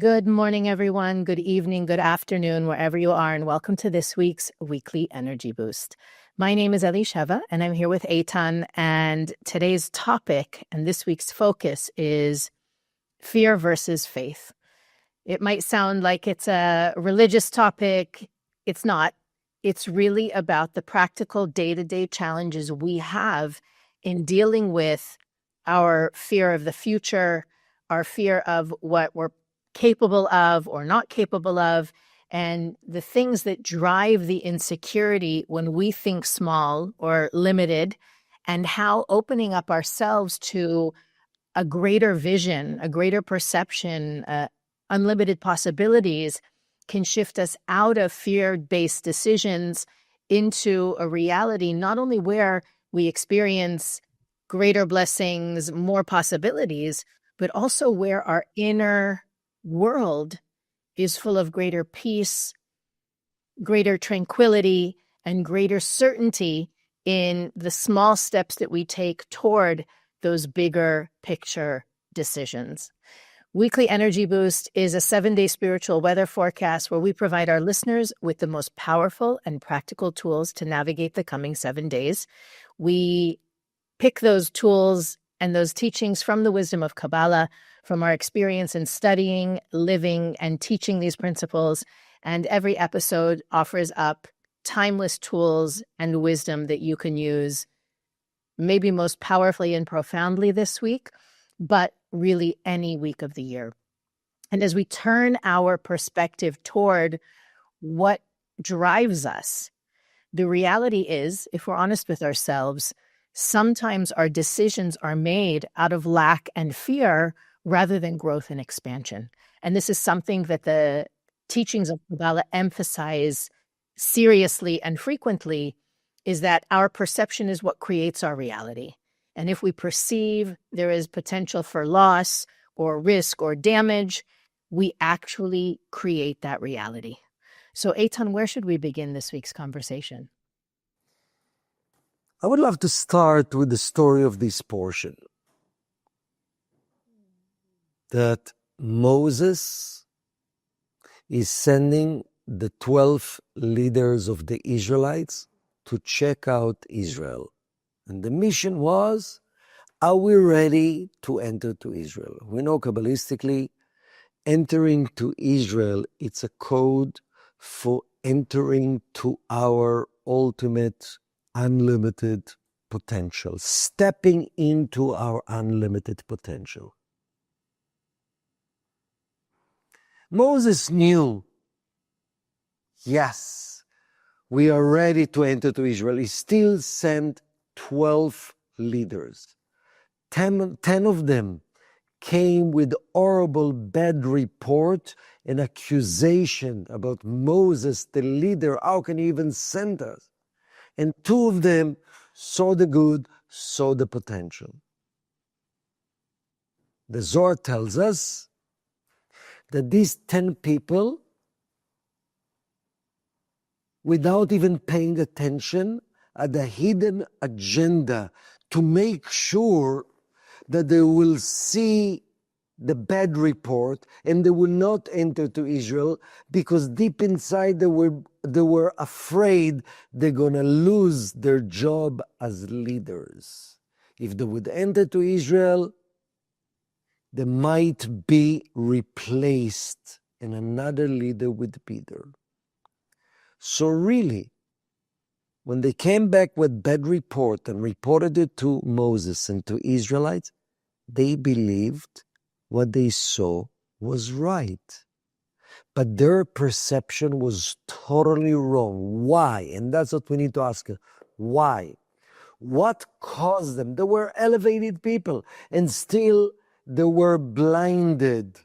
Good morning, everyone. Good evening, good afternoon, wherever you are, and welcome to this week's Weekly Energy Boost. My name is Elisheva, and I'm here with Eitan, and today's topic and this week's focus is fear versus faith. It might sound like it's a religious topic. It's not. It's really about the practical day-to-day challenges we have in dealing with our fear of the future, our fear of what we're capable of or not capable of, and the things that drive the insecurity when we think small or limited, and how opening up ourselves to a greater vision, a greater perception, unlimited possibilities can shift us out of fear-based decisions into a reality not only where we experience greater blessings, more possibilities, but also where our inner world is full of greater peace, greater tranquility, and greater certainty in the small steps that we take toward those bigger picture decisions. Weekly Energy Boost is a 7-day spiritual weather forecast where we provide our listeners with the most powerful and practical tools to navigate the coming 7 days. We pick those tools and those teachings from the wisdom of Kabbalah, from our experience in studying, living, and teaching these principles. And every episode offers up timeless tools and wisdom that you can use maybe most powerfully and profoundly this week, but really any week of the year. And as we turn our perspective toward what drives us, the reality is, if we're honest with ourselves, sometimes our decisions are made out of lack and fear rather than growth and expansion. And this is something that the teachings of Kabbalah emphasize seriously and frequently, is that our perception is what creates our reality. And if we perceive there is potential for loss or risk or damage, we actually create that reality. So Eitan, where should we begin this week's conversation? I would love to start with the story of this portion. That Moses is sending the 12 leaders of the Israelites to check out Israel. And the mission was, are we ready to enter to Israel? We know Kabbalistically, entering to Israel, it's a code for entering to our ultimate unlimited potential, stepping into our unlimited potential. Moses knew, yes, we are ready to enter to Israel. He still sent 12 leaders. 10 of them came with horrible bad report and accusation about Moses, the leader. How can you even send us? And 2 of them saw the good, saw the potential. The Zohar tells us that these 10 people, without even paying attention, had a hidden agenda to make sure that they will see the bad report and they will not enter to Israel, because deep inside they were afraid they're going to lose their job as leaders. If they would enter to Israel, they might be replaced and another leader would be there. So really, when they came back with bad report and reported it to Moses and to Israelites, they believed what they saw was right. But their perception was totally wrong. Why? And that's what we need to ask. Why? What caused them? They were elevated people and still they were blinded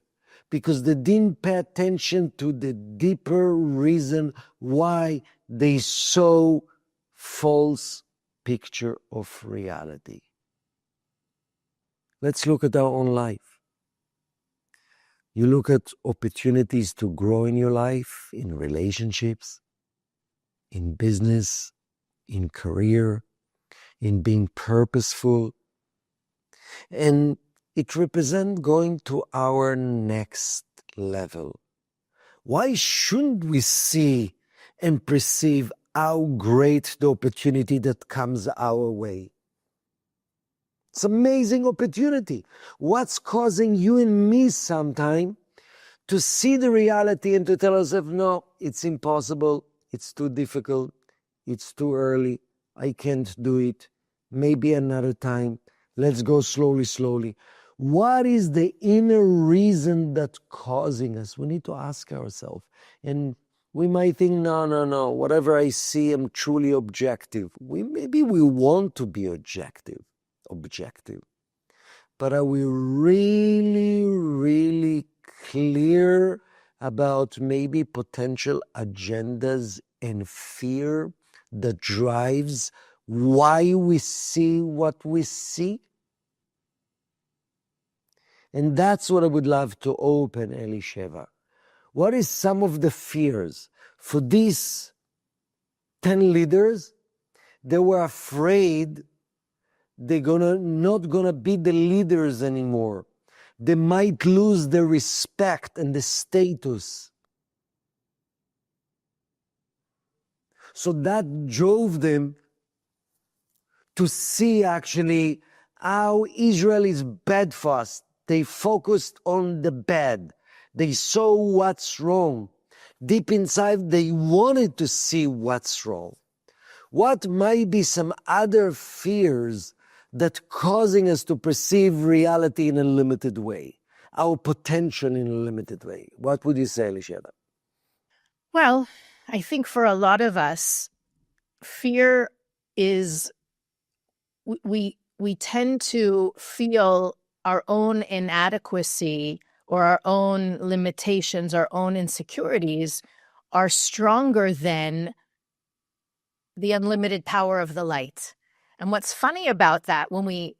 because they didn't pay attention to the deeper reason why they saw false picture of reality. Let's look at our own life. You look at opportunities to grow in your life, in relationships, in business, in career, in being purposeful. And it represents going to our next level? Why shouldn't we see and perceive how great the opportunity that comes our way? It's an amazing opportunity. What's causing you and me sometime to see the reality and to tell ourselves, no, it's impossible, it's too difficult, it's too early, I can't do it, maybe another time, let's go slowly, slowly. What is the inner reason that's causing us? We need to ask ourselves. And we might think, no, whatever I see, I'm truly objective. Maybe we want to be objective. But are we really, really clear about maybe potential agendas and fear that drives why we see what we see? And that's what I would love to open, Elisheva. What is some of the fears for these 10 leaders? They were afraid they're not gonna be the leaders anymore. They might lose the respect and the status. So that drove them to see actually how Israel is bad for us. They focused on the bad. They saw what's wrong. Deep inside, they wanted to see what's wrong. What might be some other fears that causing us to perceive reality in a limited way, our potential in a limited way? What would you say, Elisheva? Well, I think for a lot of us, fear is, we tend to feel our own inadequacy or our own limitations, our own insecurities are stronger than the unlimited power of the light. And what's funny about that, when we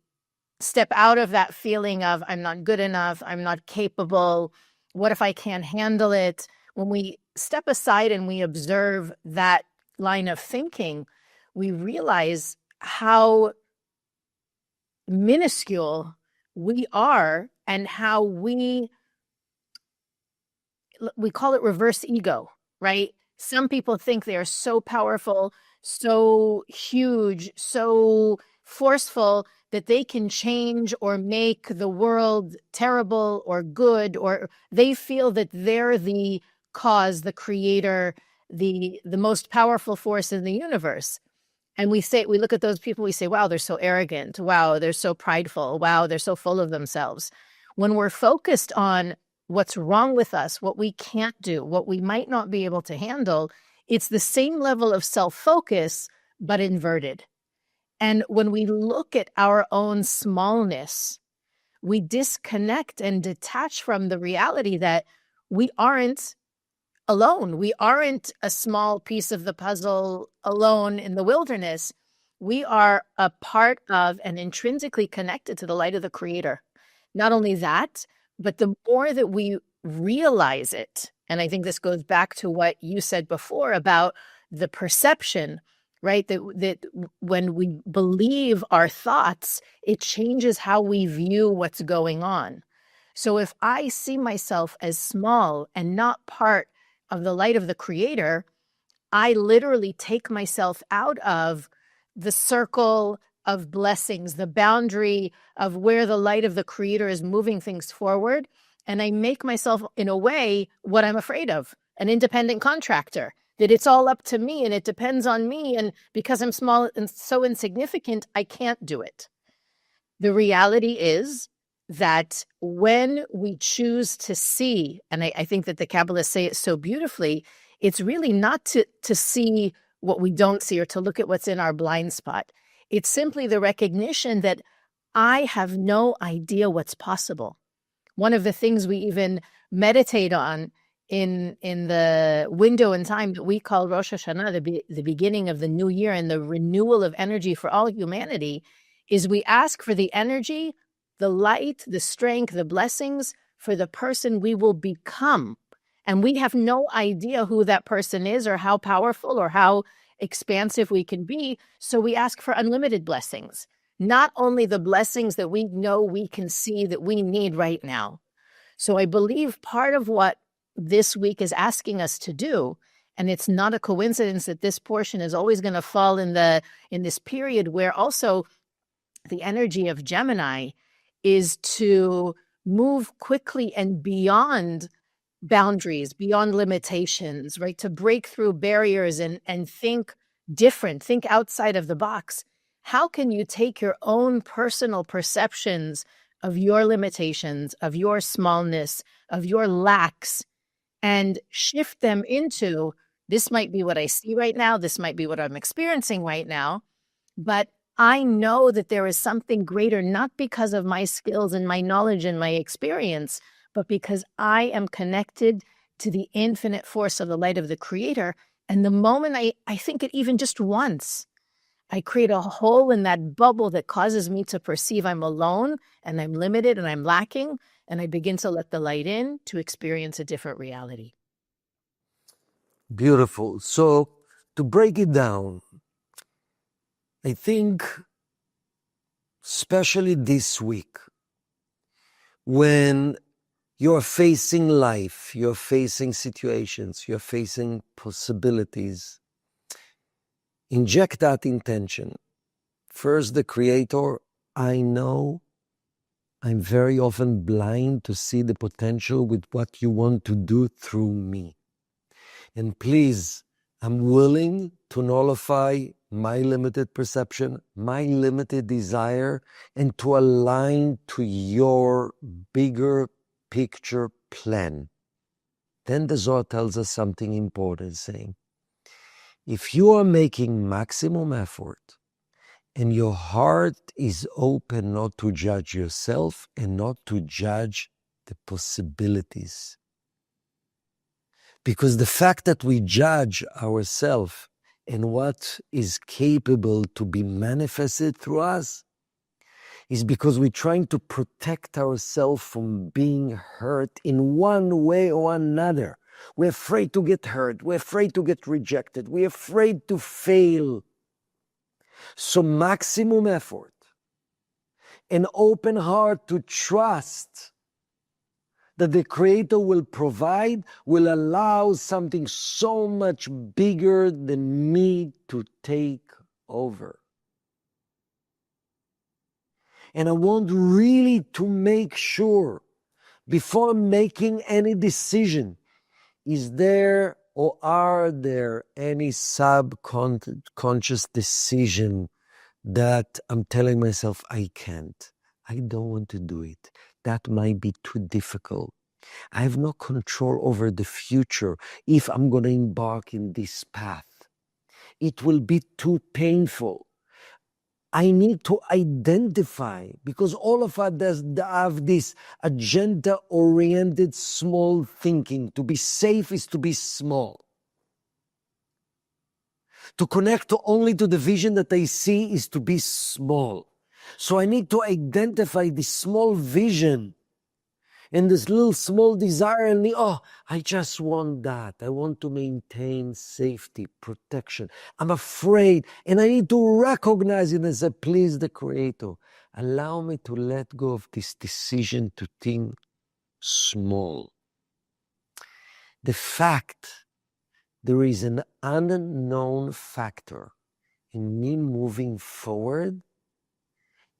step out of that feeling of I'm not good enough, I'm not capable, what if I can't handle it? When we step aside and we observe that line of thinking, we realize how minuscule we are and how we call it reverse ego, right? Some people think they are so powerful, so huge, so forceful that they can change or make the world terrible or good, or they feel that they're the cause, the creator, the most powerful force in the universe. And we look at those people, we say, wow, they're so arrogant. Wow, they're so prideful. Wow, they're so full of themselves. When we're focused on what's wrong with us, what we can't do, what we might not be able to handle, it's the same level of self-focus, but inverted. And when we look at our own smallness, we disconnect and detach from the reality that we aren't alone. We aren't a small piece of the puzzle alone in the wilderness. We are a part of and intrinsically connected to the light of the Creator. Not only that, but the more that we realize it, and I think this goes back to what you said before about the perception, right? That when we believe our thoughts, it changes how we view what's going on. So if I see myself as small and not part of the light of the Creator, I literally take myself out of the circle of blessings, the boundary of where the light of the Creator is moving things forward. And I make myself, in a way, what I'm afraid of, an independent contractor, that it's all up to me and it depends on me. And because I'm small and so insignificant, I can't do it. The reality is that when we choose to see, and I think that the Kabbalists say it so beautifully, it's really not to see what we don't see or to look at what's in our blind spot. It's simply the recognition that I have no idea what's possible. One of the things we even meditate on in the window in time that we call Rosh Hashanah, the beginning of the new year and the renewal of energy for all humanity, is we ask for the energy, the light, the strength, the blessings for the person we will become. And we have no idea who that person is or how powerful or how expansive we can be. So we ask for unlimited blessings, not only the blessings that we know we can see that we need right now. So I believe part of what this week is asking us to do, and it's not a coincidence that this portion is always going to fall in this period where also the energy of Gemini is to move quickly and beyond boundaries, beyond limitations, right? To break through barriers and think different, think outside of the box. How can you take your own personal perceptions of your limitations, of your smallness, of your lacks, and shift them into, this might be what I see right now, this might be what I'm experiencing right now, but I know that there is something greater, not because of my skills and my knowledge and my experience, but because I am connected to the infinite force of the light of the Creator. And the moment I think it even just once, I create a hole in that bubble that causes me to perceive I'm alone and I'm limited and I'm lacking, and I begin to let the light in to experience a different reality. Beautiful. So to break it down, I think, especially this week, when you're facing life, you're facing situations, you're facing possibilities, inject that intention. First, the Creator, I know I'm very often blind to see the potential with what you want to do through me. And please, I'm willing to nullify my limited perception, my limited desire, and to align to your bigger picture plan. Then the Zohar tells us something important, saying, if you are making maximum effort and your heart is open not to judge yourself and not to judge the possibilities, because the fact that we judge ourselves and what is capable to be manifested through us is because we're trying to protect ourselves from being hurt in one way or another. We're afraid to get hurt. We're afraid to get rejected. We're afraid to fail. So maximum effort, an open heart to trust that the Creator will provide, will allow something so much bigger than me to take over. And I want really to make sure, before making any decision, is there or are there any subconscious decision that I'm telling myself I can't, I don't want to do it, that might be too difficult, I have no control over the future if I'm going to embark in this path, it will be too painful. I need to identify, because all of us have this agenda-oriented small thinking. To be safe is to be small. To connect only to the vision that I see is to be small. So I need to identify this small vision and this little small desire in me. Oh, I just want that. I want to maintain safety, protection. I'm afraid, and I need to recognize it as I please the Creator. Allow me to let go of this decision to think small. The fact there is an unknown factor in me moving forward,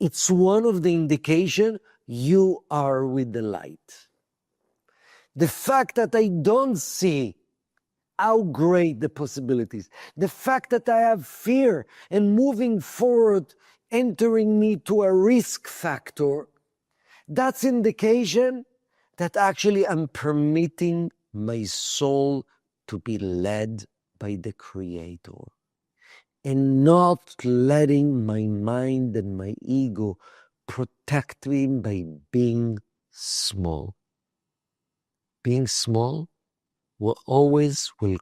it's one of the indications you are with the light. The fact that I don't see how great the possibilities, the fact that I have fear and moving forward, entering me to a risk factor, that's indication that actually I'm permitting my soul to be led by the Creator and not letting my mind and my ego protect me by being small. Being small will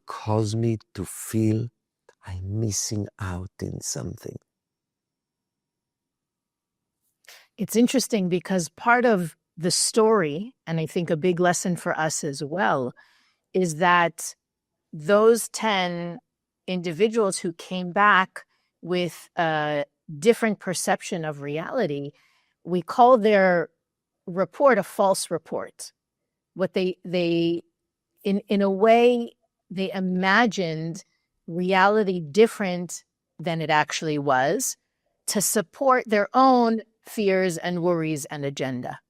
cause me to feel I'm missing out in something. It's interesting because part of the story, and I think a big lesson for us as well, is that those 10 individuals who came back with a different perception of reality, we call their report a false report. in a way, they imagined reality different than it actually was to support their own fears and worries and agenda.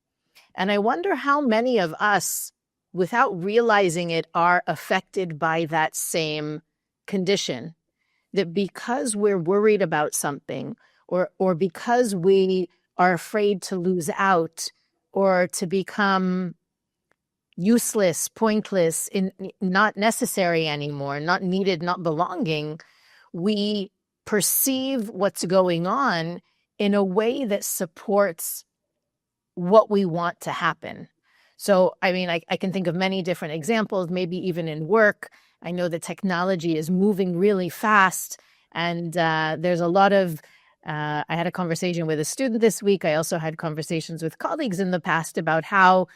And I wonder how many of us, without realizing it, are affected by that same condition. That because we're worried about something, or because we are afraid to lose out, or to become useless, pointless, not necessary anymore, not needed, not belonging, we perceive what's going on in a way that supports what we want to happen. So, I mean, I can think of many different examples, maybe even in work. I know that technology is moving really fast, and there's a lot of, I had a conversation with a student this week. I also had conversations with colleagues in the past about how,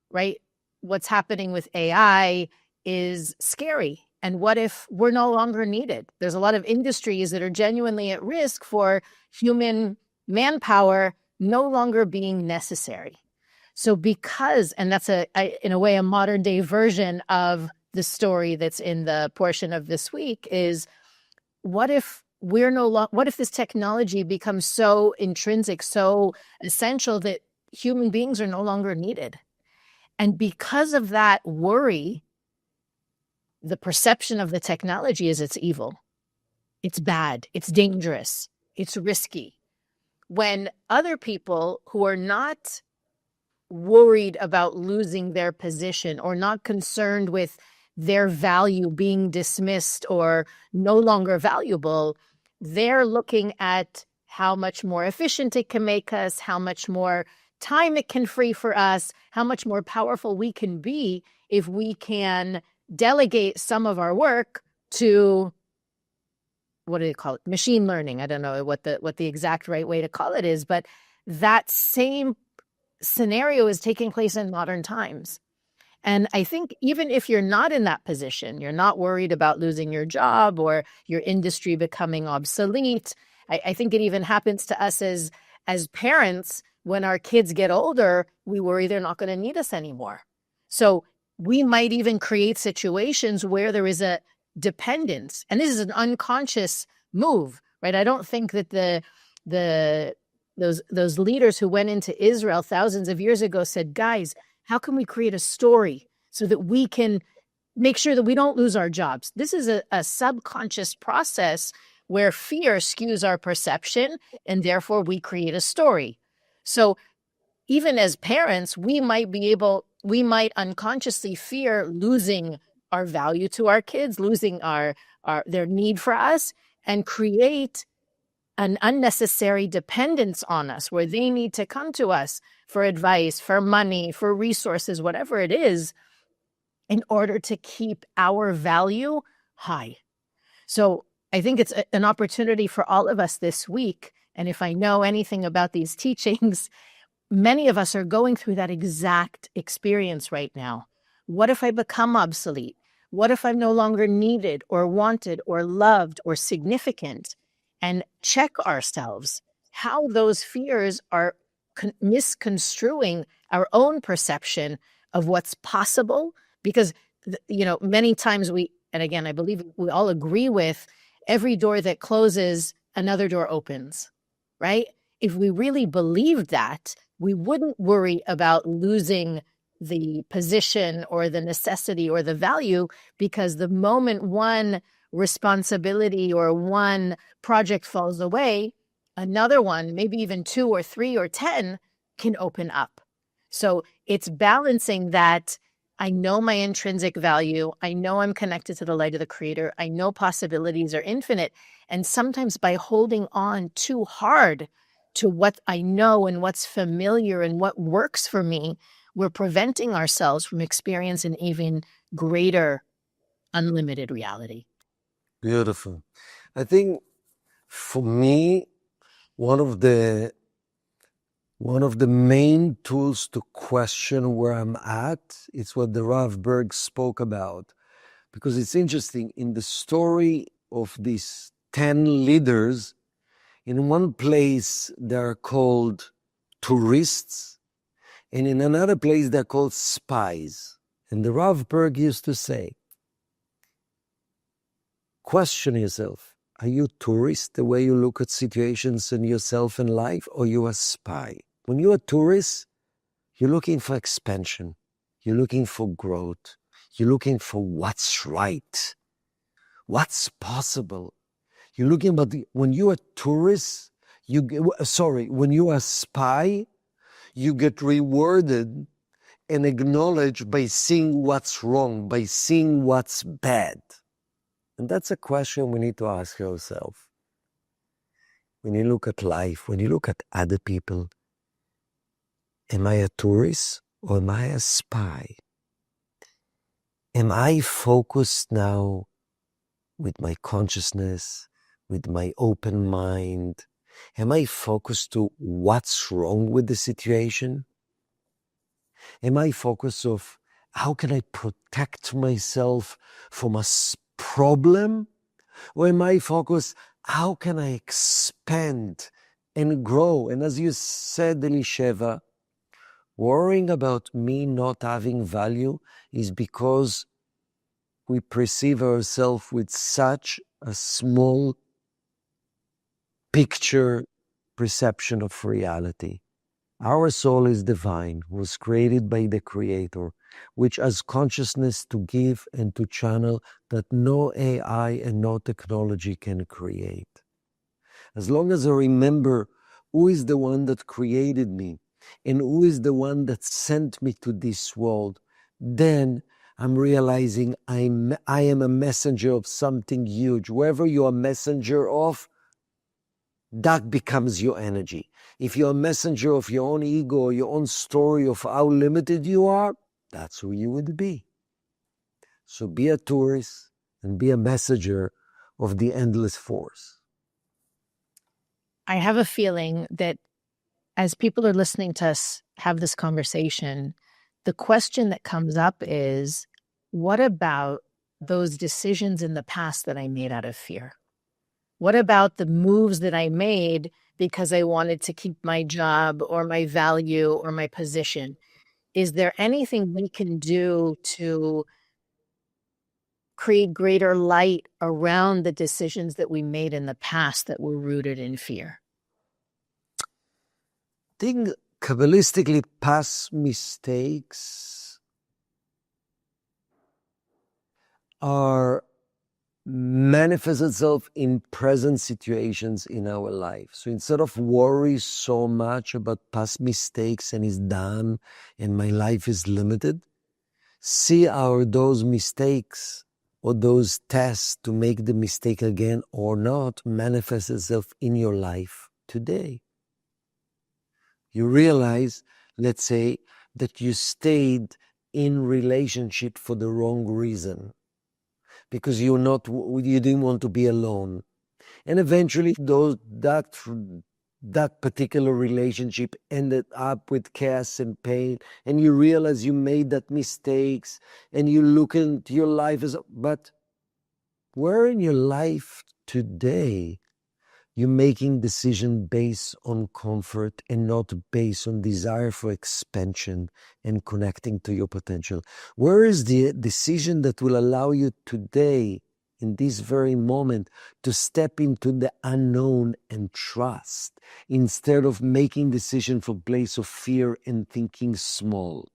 right, what's happening with AI is scary. And what if we're no longer needed? There's a lot of industries that are genuinely at risk for human manpower no longer being necessary. So because, and that's in a way, a modern day version of the story that's in the portion of this week is, what if what if this technology becomes so intrinsic, so essential that human beings are no longer needed? And because of that worry, the perception of the technology is it's evil, it's bad, it's dangerous, it's risky. When other people who are not worried about losing their position or not concerned with their value being dismissed or no longer valuable, they're looking at how much more efficient it can make us, how much more time it can free for us, how much more powerful we can be if we can delegate some of our work to, what do they call it? Machine learning. I don't know what the exact right way to call it is, but that same scenario is taking place in modern times. And I think even if you're not in that position, you're not worried about losing your job or your industry becoming obsolete. I think it even happens to us as parents. When our kids get older, we worry they're not going to need us anymore. So we might even create situations where there is a dependence. And this is an unconscious move, right? I don't think that those leaders who went into Israel thousands of years ago said, guys, how can we create a story so that we can make sure that we don't lose our jobs? This is a subconscious process where fear skews our perception, and therefore we create a story. So even as parents, we might unconsciously fear losing our value to our kids, losing their need for us, and create an unnecessary dependence on us where they need to come to us for advice, for money, for resources, whatever it is, in order to keep our value high. So I think it's an opportunity for all of us this week. And if I know anything about these teachings, many of us are going through that exact experience right now. What if I become obsolete? What if I'm no longer needed or wanted or loved or significant? And check ourselves how those fears are misconstruing our own perception of what's possible. Because, many times and again, I believe we all agree with, every door that closes, another door opens, right? If we really believed that, we wouldn't worry about losing the position or the necessity or the value, because the moment one responsibility or one project falls away, another one, maybe even 2 or 3 or 10, can open up. So it's balancing that. I know my intrinsic value. I know I'm connected to the light of the Creator. I know possibilities are infinite. And sometimes by holding on too hard to what I know and what's familiar and what works for me, we're preventing ourselves from experiencing even greater unlimited reality. Beautiful. I think for me, one of the main tools to question where I'm at is what the Rav Berg spoke about. Because it's interesting, in the story of these 10 leaders, in one place they're called tourists, and in another place they're called spies. And the Rav Berg used to say, question yourself, are you a tourist the way you look at situations and yourself in life, or you a spy? When you're a tourist, you're looking for expansion. You're looking for growth. You're looking for what's right, what's possible. You're looking at when you're a tourist, when you're a spy, you get rewarded and acknowledged by seeing what's wrong, by seeing what's bad. And that's a question we need to ask ourselves. When you look at life, when you look at other people, am I a tourist or am I a spy? Am I focused now with my consciousness, with my open mind? Am I focused to what's wrong with the situation? Am I focused of how can I protect myself from a problem? Or am I focused, how can I expand and grow? And as you said, Elisheva, worrying about me not having value is because we perceive ourselves with such a small picture perception of reality. Our soul is divine, was created by the Creator, which has consciousness to give and to channel that no AI and no technology can create. As long as I remember who is the one that created me and who is the one that sent me to this world, then I'm realizing I am a messenger of something huge. Wherever you're a messenger of, that becomes your energy. If you're a messenger of your own ego or your own story of how limited you are, that's who you would be. So be a tourist and be a messenger of the endless force. I have a feeling that as people are listening to us have this conversation, the question that comes up is, what about those decisions in the past that I made out of fear? What about the moves that I made because I wanted to keep my job or my value or my position? Is there anything we can do to create greater light around the decisions that we made in the past that were rooted in fear? I think Kabbalistically, past mistakes are manifest itself in present situations in our life. So instead of worry so much about past mistakes and it's done and my life is limited, see how those mistakes or those tests to make the mistake again or not manifest itself in your life today. You realize, let's say, that you stayed in relationship for the wrong reason, because you didn't want to be alone. And eventually that particular relationship ended up with chaos and pain, and you realize you made that mistakes, and you look into your life but where in your life today you're making decisions based on comfort and not based on desire for expansion and connecting to your potential? Where is the decision that will allow you today, in this very moment, to step into the unknown and trust, instead of making decisions from a place of fear and thinking small?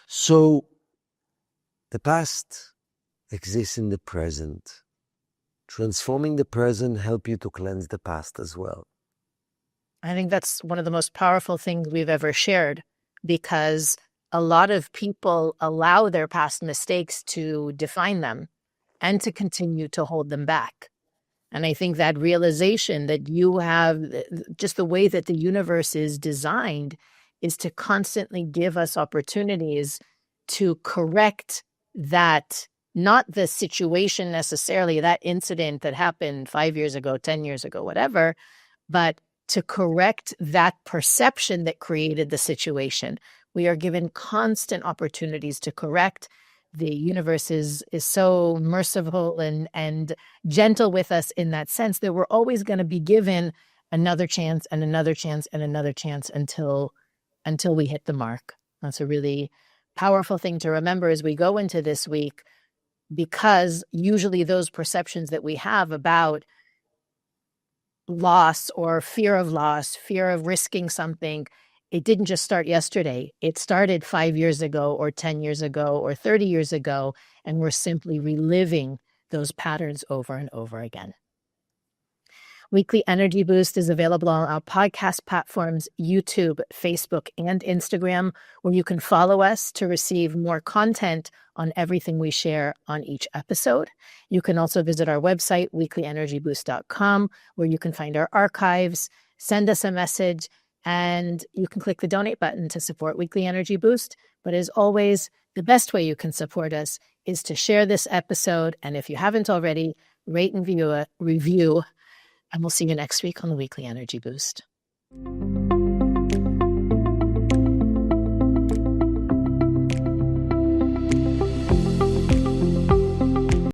So, the past exists in the present. Transforming the present help you to cleanse the past as well. I think that's one of the most powerful things we've ever shared, because a lot of people allow their past mistakes to define them and to continue to hold them back. And I think that realization that you have, just the way that the universe is designed, is to constantly give us opportunities to correct that, not the situation necessarily, that incident that happened 5 years ago, 10 years ago, whatever, but to correct that perception that created the situation. We are given constant opportunities to correct. The universe is so merciful and gentle with us in that sense that we're always going to be given another chance and another chance and another chance until we hit the mark. That's a really powerful thing to remember as we go into this week, because usually those perceptions that we have about loss or fear of risking something, it didn't just start yesterday. It started 5 years ago or 10 years ago or 30 years ago, and we're simply reliving those patterns over and over again. Weekly Energy Boost is available on our podcast platforms, YouTube, Facebook, and Instagram, where you can follow us to receive more content on everything we share on each episode. You can also visit our website, weeklyenergyboost.com, where you can find our archives, send us a message, and you can click the donate button to support Weekly Energy Boost. But as always, the best way you can support us is to share this episode. And if you haven't already, rate and review. And we'll see you next week on the Weekly Energy Boost.